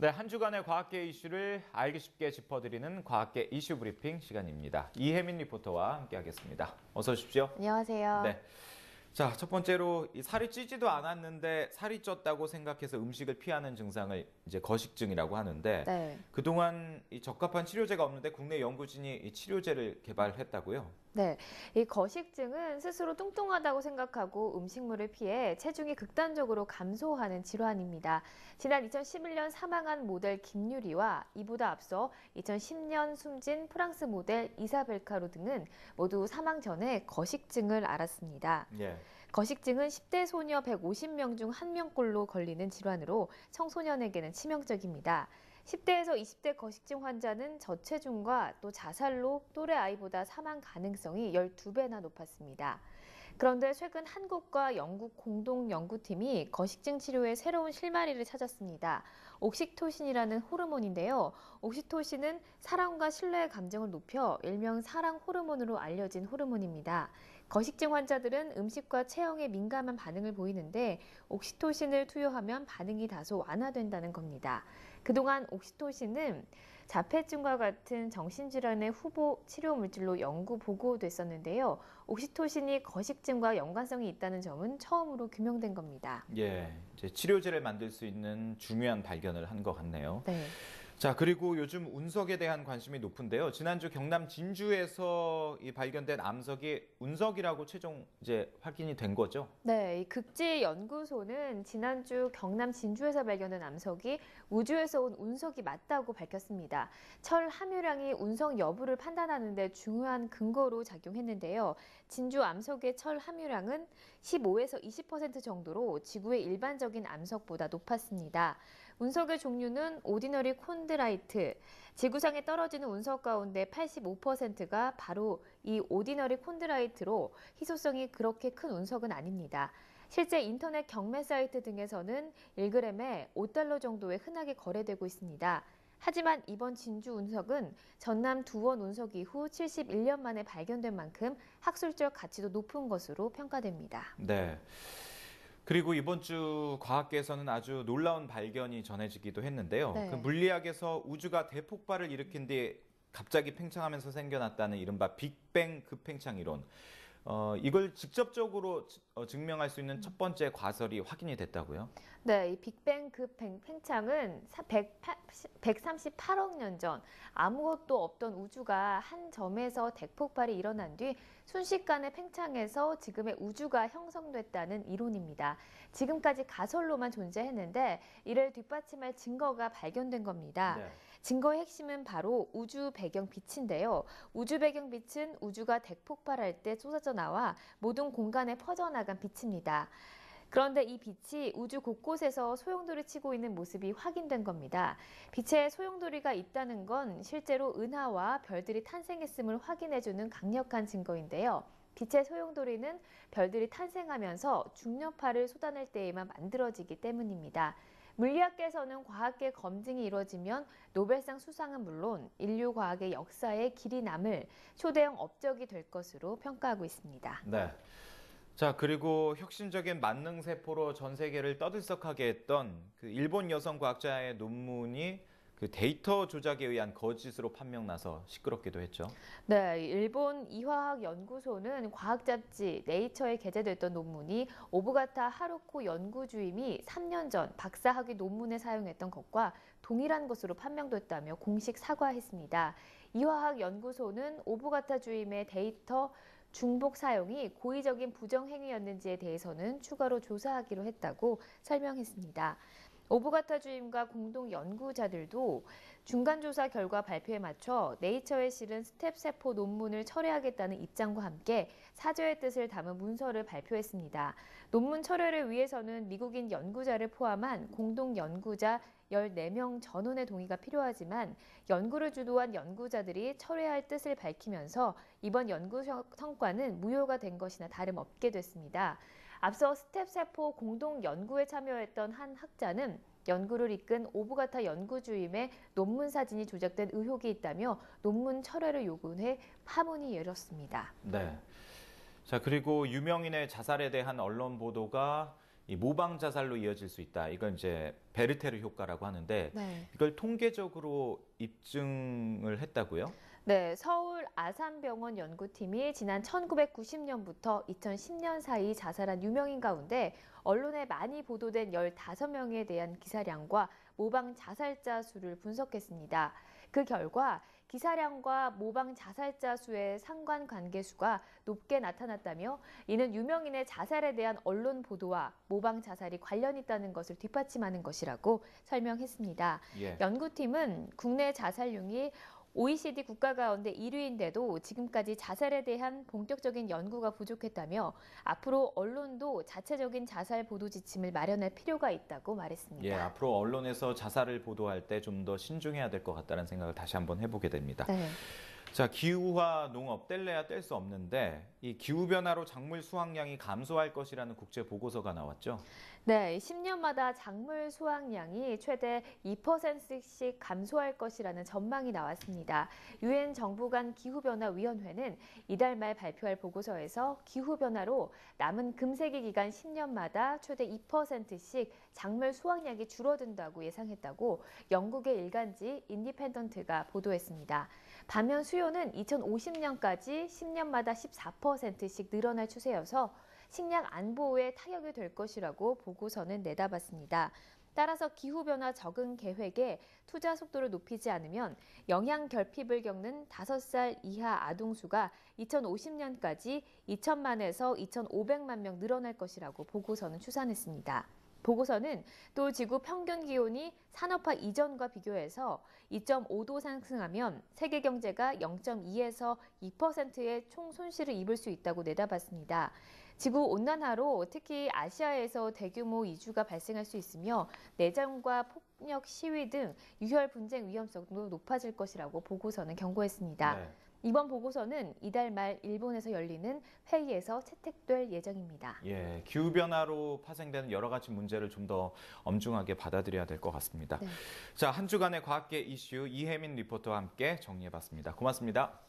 네, 한 주간의 과학계 이슈를 알기 쉽게 짚어드리는 과학계 이슈 브리핑 시간입니다. 이혜민 리포터와 함께하겠습니다. 어서 오십시오. 안녕하세요. 네. 자, 첫 번째로 살이 찌지도 않았는데 살이 쪘다고 생각해서 음식을 피하는 증상을 이제 거식증이라고 하는데 네. 그동안 이 적합한 치료제가 없는데 국내 연구진이 이 치료제를 개발했다고요? 네. 이 거식증은 스스로 뚱뚱하다고 생각하고 음식물을 피해 체중이 극단적으로 감소하는 질환입니다. 지난 2011년 사망한 모델 김유리와 이보다 앞서 2010년 숨진 프랑스 모델 이사벨 카로 등은 모두 사망 전에 거식증을 앓았습니다. 예. 거식증은 10대 소녀 150명 중 1명꼴로 걸리는 질환으로 청소년에게는 치명적입니다. 10대에서 20대 거식증 환자는 저체중과 또 자살로 또래 아이보다 사망 가능성이 12배나 높았습니다. 그런데 최근 한국과 영국 공동 연구팀이 거식증 치료에 새로운 실마리를 찾았습니다. 옥시토신이라는 호르몬인데요. 옥시토신은 사랑과 신뢰의 감정을 높여 일명 사랑 호르몬으로 알려진 호르몬입니다. 거식증 환자들은 음식과 체형에 민감한 반응을 보이는데 옥시토신을 투여하면 반응이 다소 완화된다는 겁니다. 그동안 옥시토신은 자폐증과 같은 정신질환의 후보 치료 물질로 연구 보고됐었는데요. 옥시토신이 거식증과 연관성이 있다는 점은 처음으로 규명된 겁니다. 예, 이제 치료제를 만들 수 있는 중요한 발견을 한 것 같네요. 네. 자, 그리고 요즘 운석에 대한 관심이 높은데요. 지난주 경남 진주에서 이 발견된 암석이 운석이라고 최종 이제 확인이 된 거죠? 네, 이 극지연구소는 지난주 경남 진주에서 발견된 암석이 우주에서 온 운석이 맞다고 밝혔습니다. 철 함유량이 운석 여부를 판단하는 데 중요한 근거로 작용했는데요. 진주 암석의 철 함유량은 15에서 20% 정도로 지구의 일반적인 암석보다 높았습니다. 운석의 종류는 오디너리 콘드라이트, 지구상에 떨어지는 운석 가운데 85%가 바로 이 오디너리 콘드라이트로 희소성이 그렇게 큰 운석은 아닙니다. 실제 인터넷 경매 사이트 등에서는 1g에 $5 정도에 흔하게 거래되고 있습니다. 하지만 이번 진주 운석은 전남 두원 운석 이후 71년 만에 발견된 만큼 학술적 가치도 높은 것으로 평가됩니다. 네. 그리고 이번 주 과학계에서는 아주 놀라운 발견이 전해지기도 했는데요. 네. 그 물리학에서 우주가 대폭발을 일으킨 뒤에 갑자기 팽창하면서 생겨났다는 이른바 빅뱅 급팽창 이론. 이걸 직접적으로 증명할 수 있는 첫 번째 과설이 확인이 됐다고요? 네, 이 빅뱅 팽창은 138억 년 전 아무것도 없던 우주가 한 점에서 대폭발이 일어난 뒤 순식간에 팽창해서 지금의 우주가 형성됐다는 이론입니다. 지금까지 가설로만 존재했는데 이를 뒷받침할 증거가 발견된 겁니다. 네. 증거의 핵심은 바로 우주 배경 빛인데요. 우주 배경 빛은 우주가 대폭발할 때 쏟아져 나와 모든 공간에 퍼져나간 빛입니다. 그런데 이 빛이 우주 곳곳에서 소용돌이 치고 있는 모습이 확인된 겁니다. 빛에 소용돌이가 있다는 건 실제로 은하와 별들이 탄생했음을 확인해주는 강력한 증거인데요. 빛의 소용돌이는 별들이 탄생하면서 중력파를 쏟아낼 때에만 만들어지기 때문입니다. 물리학계에서는 과학계 검증이 이루어지면 노벨상 수상은 물론 인류 과학의 역사에 길이 남을 초대형 업적이 될 것으로 평가하고 있습니다. 네. 자, 그리고 혁신적인 만능세포로 전 세계를 떠들썩하게 했던 그 일본 여성 과학자의 논문이 그 데이터 조작에 의한 거짓으로 판명나서 시끄럽기도 했죠. 네, 일본 이화학연구소는 과학 잡지 네이처에 게재됐던 논문이 오부가타 하루코 연구주임이 3년 전 박사학위 논문에 사용했던 것과 동일한 것으로 판명됐다며 공식 사과했습니다. 이화학연구소는 오부가타 주임의 데이터 중복 사용이 고의적인 부정행위였는지에 대해서는 추가로 조사하기로 했다고 설명했습니다. 오부가타 주임과 공동 연구자들도 중간조사 결과 발표에 맞춰 네이처에 실은 스텝 세포 논문을 철회하겠다는 입장과 함께 사죄의 뜻을 담은 문서를 발표했습니다. 논문 철회를 위해서는 미국인 연구자를 포함한 공동 연구자 14명 전원의 동의가 필요하지만 연구를 주도한 연구자들이 철회할 뜻을 밝히면서 이번 연구 성과는 무효가 된 것이나 다름없게 됐습니다. 앞서 스텝세포 공동 연구에 참여했던 한 학자는 연구를 이끈 오부가타 연구주임의 논문 사진이 조작된 의혹이 있다며 논문 철회를 요구해 파문이 일었습니다. 네. 자, 그리고 유명인의 자살에 대한 언론 보도가 이 모방 자살로 이어질 수 있다. 이건 이제 베르테르 효과라고 하는데 네. 이걸 통계적으로 입증을 했다고요? 네, 서울 아산병원 연구팀이 지난 1990년부터 2010년 사이 자살한 유명인 가운데 언론에 많이 보도된 15명에 대한 기사량과 모방 자살자 수를 분석했습니다. 그 결과 기사량과 모방 자살자 수의 상관관계 수가 높게 나타났다며 이는 유명인의 자살에 대한 언론 보도와 모방 자살이 관련 있다는 것을 뒷받침하는 것이라고 설명했습니다. 예. 연구팀은 국내 자살률이 OECD 국가 가운데 1위인데도 지금까지 자살에 대한 본격적인 연구가 부족했다며 앞으로 언론도 자체적인 자살 보도 지침을 마련할 필요가 있다고 말했습니다. 예, 앞으로 언론에서 자살을 보도할 때 좀 더 신중해야 될 것 같다는 생각을 다시 한번 해보게 됩니다. 네. 자, 기후와 농업 뗄래야 뗄 수 없는데 이 기후 변화로 작물 수확량이 감소할 것이라는 국제 보고서가 나왔죠. 네, 10년마다 작물 수확량이 최대 2%씩 감소할 것이라는 전망이 나왔습니다. 유엔 정부 간 기후변화위원회는 이달 말 발표할 보고서에서 기후변화로 남은 금세기 기간 10년마다 최대 2%씩 작물 수확량이 줄어든다고 예상했다고 영국의 일간지 인디펜던트가 보도했습니다. 반면 수요는 2050년까지 10년마다 14%씩 늘어날 추세여서 식량 안보에 타격이 될 것이라고 보고서는 내다봤습니다. 따라서 기후변화 적응 계획에 투자 속도를 높이지 않으면 영양 결핍을 겪는 5살 이하 아동 수가 2050년까지 2천만에서 2,500만 명 늘어날 것이라고 보고서는 추산했습니다. 보고서는 또 지구 평균 기온이 산업화 이전과 비교해서 2.5도 상승하면 세계 경제가 0.2에서 2%의 총 손실을 입을 수 있다고 내다봤습니다. 지구 온난화로 특히 아시아에서 대규모 이주가 발생할 수 있으며 내전과 폭력 시위 등 유혈 분쟁 위험성도 높아질 것이라고 보고서는 경고했습니다. 네. 이번 보고서는 이달 말 일본에서 열리는 회의에서 채택될 예정입니다. 예, 기후 변화로 파생되는 여러 가지 문제를 좀 더 엄중하게 받아들여야 될 것 같습니다. 네. 자, 한 주간의 과학계 이슈 이혜민 리포터와 함께 정리해봤습니다. 고맙습니다.